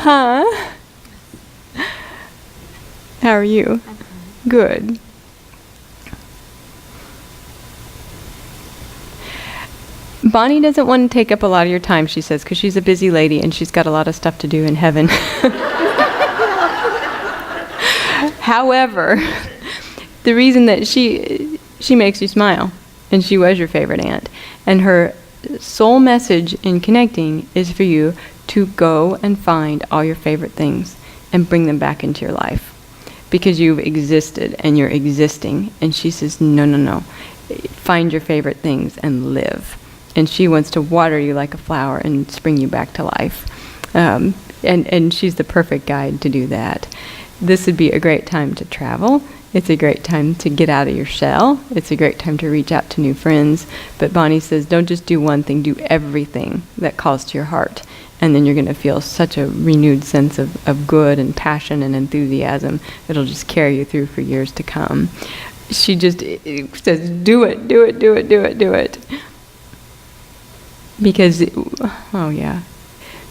Huh? How are you? Good. Bonnie doesn't want to take up a lot of your time, she says, because she's a busy lady and she's got a lot of stuff to do in heaven. However, the reason that she makes you smile, and she was your favorite aunt, and her sole message in connecting is for you to go and find all your favorite things and bring them back into your life. Because you've existed and you're existing. And she says, no. Find your favorite things and live. And she wants to water you like a flower and spring you back to life. And she's the perfect guide to do that. This would be a great time to travel. It's a great time to get out of your shell. It's a great time to reach out to new friends. But Bonnie says, don't just do one thing, do everything that calls to your heart. And then you're going to feel such a renewed sense of good and passion and enthusiasm. It'll just carry you through for years to come. She just says, do it. Because,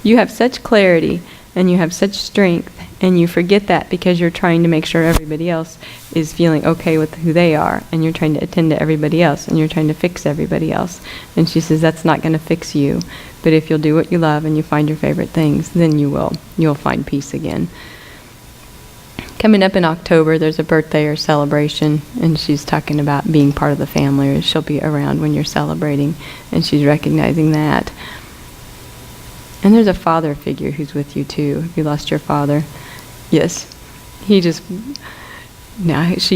you have such clarity and you have such strength, and you forget that because you're trying to make sure everybody else is feeling okay with who they are, and you're trying to attend to everybody else, and you're trying to fix everybody else. And she says that's not going to fix you, but if you'll do what you love and you find your favorite things, then you'll find peace again. Coming up in October, there's a birthday or celebration, and she's talking about being part of the family, or she'll be around when you're celebrating, and she's recognizing that. And there's a father figure who's with you too. Have you lost your father? Yes. She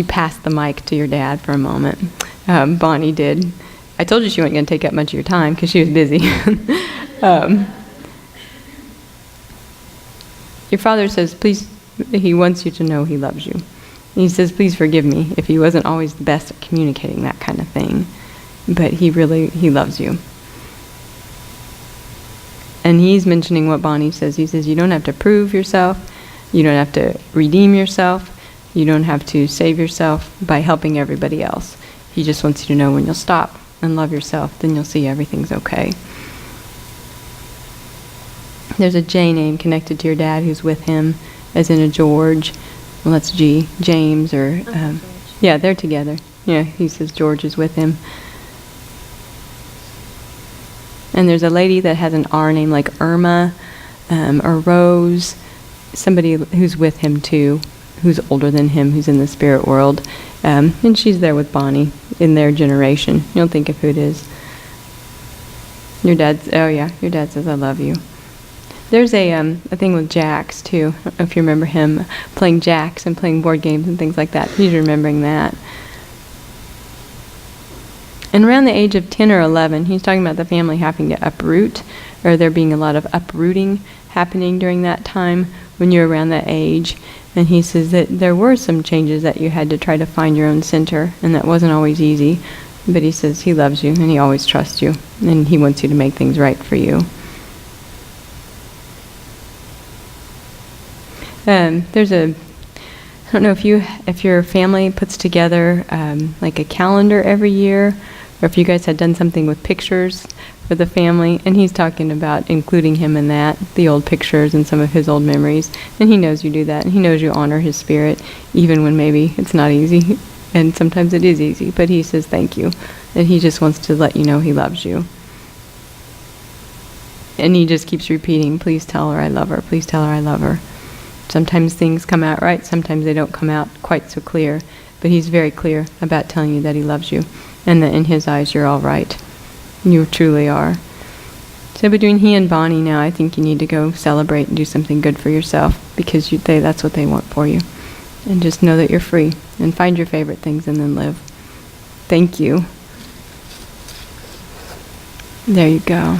passed the mic to your dad for a moment. Bonnie did. I told you she wasn't going to take up much of your time because she was busy. Your father says, please, he wants you to know he loves you. And he says, please forgive me if he wasn't always the best at communicating that kind of thing. But he loves you. And he's mentioning what Bonnie says. He says, you don't have to prove yourself. You don't have to redeem yourself. You don't have to save yourself by helping everybody else. He just wants you to know when you'll stop and love yourself, then you'll see everything's okay. There's a J name connected to your dad who's with him, as in a George. Well, that's G. James or... yeah, they're together. Yeah, he says George is with him. And there's a lady that has an R name like Irma or Rose, somebody who's with him too, who's older than him, who's in the spirit world. And she's there with Bonnie in their generation. You don't think of who it is. Your dad says, I love you. There's a thing with jacks too. I don't know if you remember him playing jacks and playing board games and things like that. He's remembering that. And around the age of 10 or 11, he's talking about the family having to uproot, or there being a lot of uprooting happening during that time when you're around that age. And he says that there were some changes that you had to try to find your own center, and that wasn't always easy. But he says he loves you, and he always trusts you, and he wants you to make things right for you. I don't know if your family puts together like a calendar every year, or if you guys had done something with pictures for the family, and he's talking about including him in that, the old pictures and some of his old memories, and he knows you do that, and he knows you honor his spirit, even when maybe it's not easy, and sometimes it is easy, but he says thank you, and he just wants to let you know he loves you. And he just keeps repeating, please tell her I love her, please tell her I love her. Sometimes things come out right, sometimes they don't come out quite so clear, but he's very clear about telling you that he loves you, and that in his eyes you're all right. You truly are. So between he and Bonnie now, I think you need to go celebrate and do something good for yourself, because that's what they want for you. And just know that you're free, and find your favorite things and then live. Thank you. There you go.